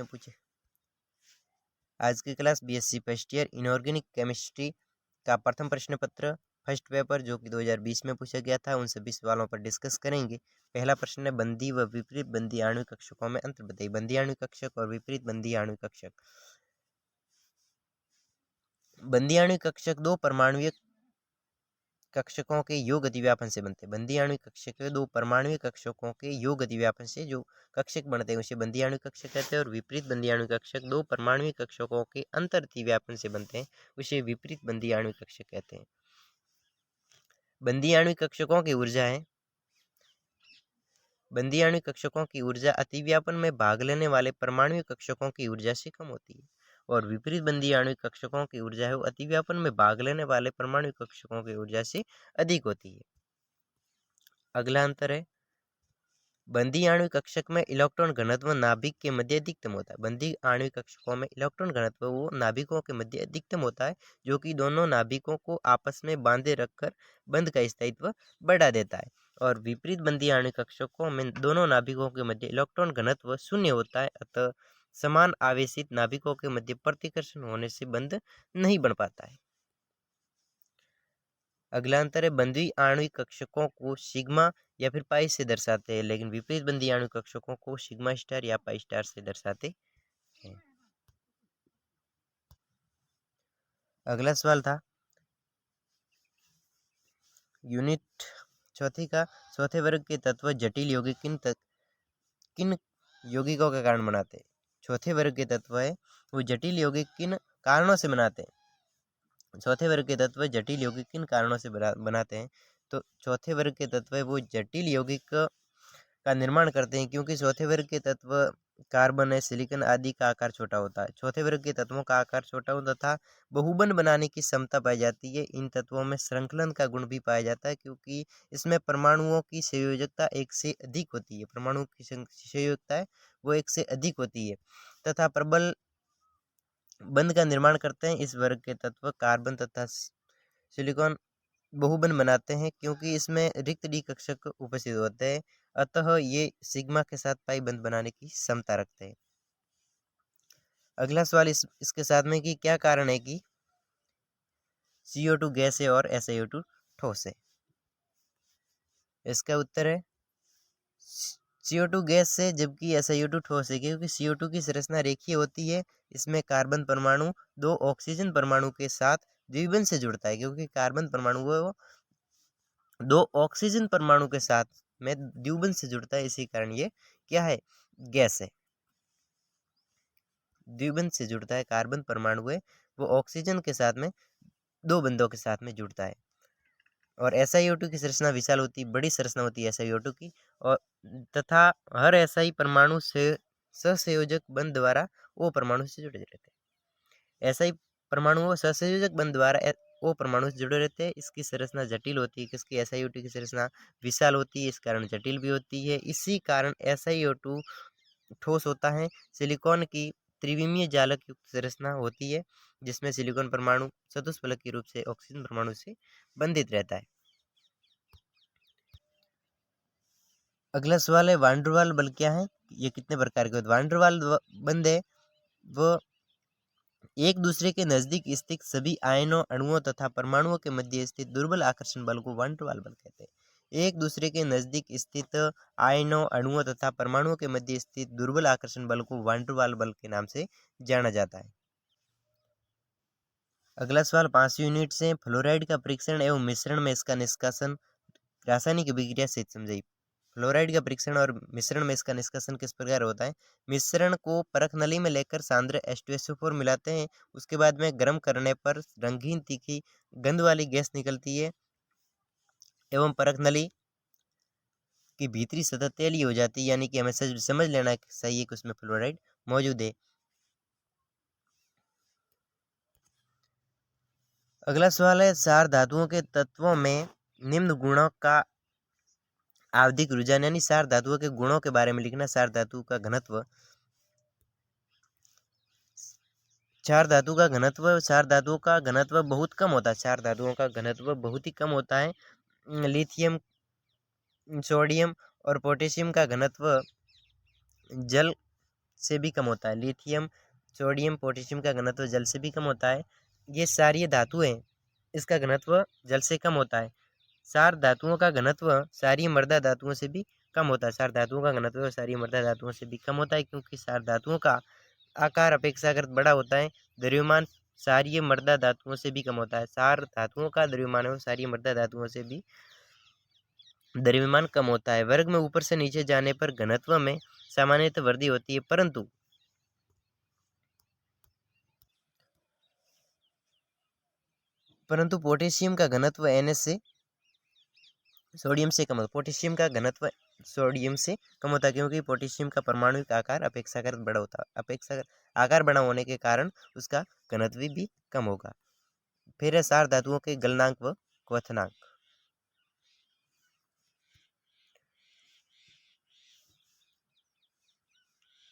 में पूछे। आज की class BSc first year inorganic chemistry का प्रथम प्रश्न पत्र फर्स्ट पेपर जो कि 2020 में पूछा गया था, उन सभी सवालों पर डिस्कस करेंगे। पहला प्रश्न है, बंदी व विपरीत बंदी आणविक कक्षकों में अंतर बताइए। बंदी आणविक कक्षक और विपरीत बंदी आणविक कक्षक। बंदी आणविक कक्षक दो परमाणुीय कक्षकों के योग अतिव्यापन से बनते हैं। बंदी आणविक कक्षक दो परमाणुीय कक्षकों के योग अतिव्यापन से जो कक्षक बनते हैं उसे बंदी आणविक कक्षक कहते हैं। और विपरीत बंदी आणविक कक्षक दो परमाणुीय कक्षकों के अंतर अतिव्यापन से बनते हैं, उसे विपरीत बंदी आणविक कक्षक कहते हैं। बंदी आणविक कक्षकों की ऊर्जा है। बंदी आणविक कक्षकों की ऊर्जा अतिव्यापन में भाग लेने वाले परमाणुीय कक्षकों की ऊर्जा से कम होती है, और विपरीत बंदी आणविक कक्षकों की ऊर्जा है वो अतिव्यापन में भाग लेने वाले परमाणु कक्षकों की ऊर्जा से अधिक होती है। अगला अंतर है, बंदी आणविक कक्षक में इलेक्ट्रॉन घनत्व नाभिक के मध्य अधिकतम होता है। बंदी आणविक कक्षकों में इलेक्ट्रॉन घनत्व वो नाभिकों के मध्य अधिकतम होता है, जो कि दोनों नाभिकों को आपस में बांधे रखकर बंध का स्थायित्व बढ़ा देता है। और विपरीत बंदी आणविक कक्षकों में दोनों नाभिकों के मध्य इलेक्ट्रॉन घनत्व शून्य होता है, अतः समान आवेशित नाभिकों के मध्य प्रतिकर्षण होने से बंध नहीं बन पाता है। अगला अंतर है, बंदी आणविक कक्षकों को सिग्मा या फिर पाई से दर्शाते हैं, लेकिन विपरीत बंदी आणविक कक्षकों को सिग्मा स्टार या पाई स्टार से दर्शाते हैं। अगला सवाल था यूनिट चौथी का, चौथे वर्ग के तत्व जटिल यौगिक किन यौगिकों के कारण बनाते हैं। चौथे वर्ग के तत्व है वो जटिल यौगिक किन कारणों से बनाते हैं। चौथे वर्ग के तत्व जटिल यौगिक किन कारणों से बनाते हैं। तो चौथे वर्ग के तत्व है वो जटिल यौगिक का निर्माण करते हैं, क्योंकि चौथे वर्ग के तत्व कार्बन है, सिलिकॉन आदि का आकार छोटा होता है। चौथे वर्ग के तत्वों का आकार छोटा होता तथा बहुबंध बनाने की क्षमता पाई जाती है। इन तत्वों में श्रृंखलन का गुण भी पाया जाता है, क्योंकि इसमें परमाणुओं की संयोजकता एक से अधिक होती है। परमाणु की संयोजकता है वो एक से अधिक होती है तथा प्रबल बंध का निर्माण करते हैं। इस वर्ग के तत्व कार्बन तथा सिलिकॉन बहुबंध बनाते हैं, क्योंकि इसमें रिक्त डी कक्षक उपस्थित होते हैं, अतः ये सिग्मा के साथ पाई बंध बनाने की क्षमता रखते हैं। अगला सवाल इसके साथ में कि क्या कारण है कि CO2 गैस है और SiO2 ठोस है। इसका उत्तर है CO2 गैस है जबकि SiO2 ठोस है, क्योंकि CO2 की संरचना रेखीय होती है। इसमें कार्बन परमाणु दो ऑक्सीजन परमाणु के साथ द्विबंध से जुड़ता है, क्योंकि कार्बन परमाणु वो दो ऑक्सीजन परमाणु के साथ में द्विबंध से जुड़ता है, इसी कारण ये क्या है, गैस है। द्विबंध से जुड़ता है, कार्बन परमाणु है वो ऑक्सीजन के साथ में दो बंधों के साथ में जुड़ता है। और SiO2 की संरचना विशाल होती है, बड़ी संरचना होती है SiO2 की, और तथा हर SI परमाणु से सहसंयोजक बंध द्वारा वो परमाणु से जुड़े रहते हैं। SI परमाणु सहसंयोजक बंध द्वारा वो परमाणु से जुड़े रहते हैं। इसकी संरचना जटिल होती है, किसकी SiO2 की संरचना विशाल होती है, इस कारण जटिल भी होती है। इसी कारण SiO2 ठोस होता है। सिलिकॉन की त्रिविमीय जालक युक्त संरचना होती है, जिसमें सिलिकॉन परमाणु चतुष्फलक के रूप से ऑक्सीजन परमाणु से बंधित रहता है। अगला सवाल है, वान डर वाल बल क्या है, ये कितने प्रकार के होते हैं। वान डर वाल बंध है वो एक दूसरे के नजदीक स्थित सभी आयनों, अणुओं तथा परमाणुओं के मध्य स्थित दुर्बल आकर्षण बल को वान डर वाल बल कहते हैं। एक दूसरे के नजदीक स्थित आयनों, अणुओं तथा परमाणुओं के मध्य स्थित दुर्बल आकर्षण बल को वान डर वाल बल के नाम से जाना जाता है। अगला सवाल 5वीं यूनिट से, फ्लोराइड का परीक्षण एवं मिश्रण में इसका निष्कासन रासायनिक अभिक्रिया से समझाइए। फ्लोराइड का परीक्षण और मिश्रण में इसका निष्कासन किस प्रकार होता है। मिश्रण को परख नली में लेकर सांद्र H2SO4 मिलाते हैं, उसके बाद में गर्म करने पर रंगीन तीखी गंध वाली गैस निकलती है एवं परख नली की भीतरी सतह तैलीय हो जाती है, यानी कि हमें समझ लेना चाहिए कि उसमें फ्लोराइड मौजूद है। अगला सवाल है, सार धातुओं के तत्वों में निम्न गुणों का आवधिक रुझान, यानी सार धातुओं के गुणों के बारे में लिखना। सार धातु का घनत्व, क्षार धातु का घनत्व, क्षार धातुओं का घनत्व बहुत कम होता है। क्षार धातुओं का घनत्व बहुत ही कम होता है। लिथियम, सोडियम और पोटेशियम का घनत्व जल से भी कम होता है। लिथियम, सोडियम, पोटेशियम का घनत्व जल से भी कम होता है। ये सारी धातुएं हैं, इसका घनत्व जल से कम होता है। क्षार धातुओं का घनत्व क्षारीय मृदा धातुओं से भी कम होता है। क्षार धातुओं का घनत्व क्षारीय मृदा धातुओं से भी कम होता है, क्योंकि क्षार धातुओं का आकार अपेक्षाकृत बड़ा होता है। द्रव्यमान क्षारीय मृदा धातुओं से भी कम होता है। क्षार धातुओं का द्रव्यमान एवं क्षारीय मृदा धातुओं से भी द्रव्यमान कम होता है। वर्ग में ऊपर से नीचे जाने पर घनत्व में सामान्यतः वृद्धि होती है, परंतु पोटेशियम का घनत्व Na से सोडियम से कम होता है। पोटेशियम का घनत्व सोडियम से कम होता है, क्योंकि पोटेशियम का परमाणुिक आकार अपेक्षाकृत बड़ा होता है। अपेक्षाकृत आकार बड़ा होने के कारण उसका घनत्व भी कम होगा। फिर है क्षार धातुओं के गलनांक व क्वथनांक।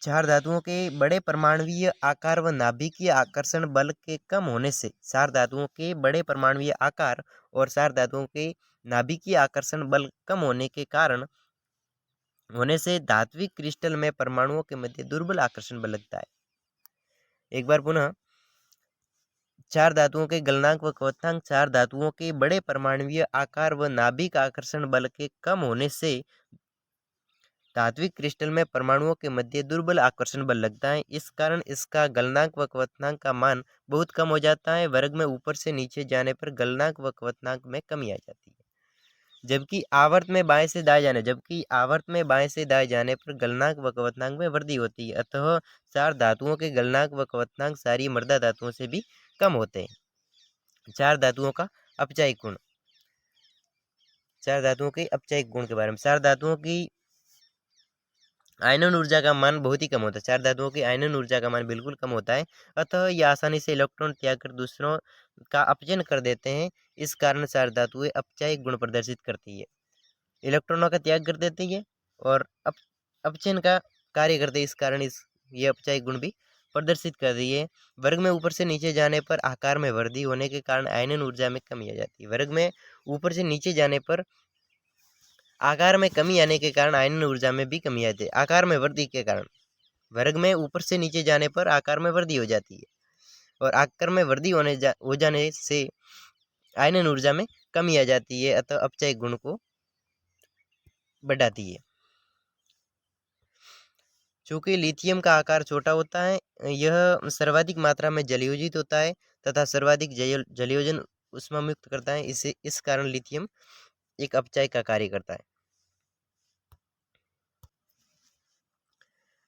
क्षार धातुओं के बड़े परमाणुीय आकार व नाभिकीय आकर्षण बल के कम होने से क्षार धातुओं के बड़े परमाणुीय आकार और क्षार धातुओं के नाभिकीय आकर्षण बल कम होने से धात्विक क्रिस्टल में परमाणुओं के मध्य दुर्बल आकर्षण बल लगता है। एक बार पुनः, क्षार धातुओं के गलनांक व क्वथनांक क्षार धातुओं के बड़े परमाणुीय आकार व नाभिक आकर्षण बल के कम होने से धात्विक क्रिस्टल में परमाणुओं के मध्य दुर्बल आकर्षण बल लगता है। इस कारण इसका गलनांक व क्वथनांक का मान बहुत कम हो जाता है। वर्ग में ऊपर से नीचे जाने पर गलनांक व क्वथनांक में कमी आ जाती है। जबकि आवर्त में बाएं से दाएं जाने पर गलनांक व क्वथनांक में वृद्धि होती है। अतः क्षार धातुओं के गलनांक व क्वथनांक क्षारीय मृदा धातुओं से भी कम होते हैं। क्षार धातुओं का अपचयिक गुण। क्षार धातुओं के अपचयिक गुण के बारे में, क्षार धातुओं की आयनन ऊर्जा का मान बहुत ही कम होता है। क्षार धातुओं की आयनन ऊर्जा का मान बिल्कुल कम होता है, अतः ये आसानी से इलेक्ट्रॉन त्याग कर दूसरों का अपचयन कर देते हैं। इस कारण क्षार धातुएं अपचयिक गुण प्रदर्शित करती है। इलेक्ट्रॉनों का त्याग कर देती है और अपचयन का कार्य करते हैं। इस कारण ये अपचयिक गुण भी प्रदर्शित कर रही है। वर्ग में ऊपर से नीचे जाने पर आकार में वृद्धि होने के कारण आयनन ऊर्जा में कमी आ जाती है। वर्ग में ऊपर से नीचे जाने पर आकार में कमी आने के कारण आयनन ऊर्जा में भी कमी आती है। आकार में वृद्धि के कारण वर्ग में ऊपर से नीचे जाने पर आकार में वृद्धि हो जाती है, और आकार में वृद्धि हो जाने से आयनन ऊर्जा में कमी आ जाती है, अतः अपचयिक गुण को बढ़ाती है। चूँकि लिथियम का आकार छोटा होता है, यह सर्वाधिक मात्रा में जलयोजित होता है तथा सर्वाधिक जलयोजन ऊष्मा मुक्त करता है। इस कारण लिथियम एक अपचायक का कार्य करता है।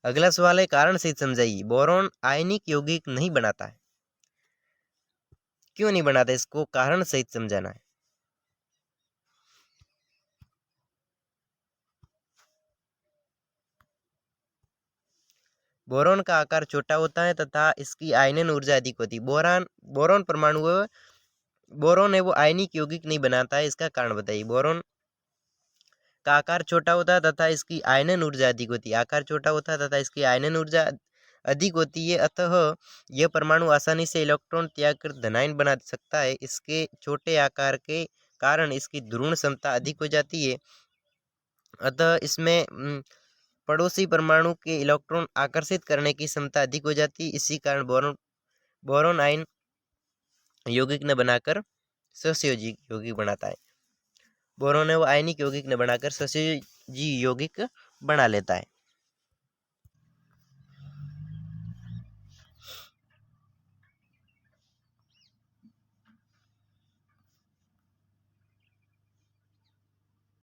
अगला सवाल है, कारण सहित समझाइए। बोरॉन आयनिक यौगिक नहीं बनाता है, क्यों नहीं बनाता? इसको कारण सहित समझाना है। बोरॉन का आकार छोटा होता है तथा इसकी आयनन ऊर्जा अधिक होती है। बोरॉन परमाणु बोरॉन है वो आयनिक यौगिक नहीं बनाता है, इसका कारण बताइए। बोरॉन का आकार छोटा होता है तथा इसकी आयनन ऊर्जा अधिक होती है। आकार छोटा होता है तथा इसकी आयनन ऊर्जा अधिक होती है, अतः यह परमाणु आसानी से इलेक्ट्रॉन त्याग कर धनायन बना सकता है। इसके छोटे आकार के कारण इसकी ध्रुवण क्षमता अधिक हो जाती है, अतः इसमें पड़ोसी परमाणु के इलेक्ट्रॉन आकर्षित करने की क्षमता अधिक हो जाती है। इसी कारण बोरॉन आयन यौगिक न बनाकर सहसंयोजी यौगिक बनाता है। बोरॉन है वो आयनिक यौगिक न बनाकर सहसंयोजी यौगिक बना लेता है।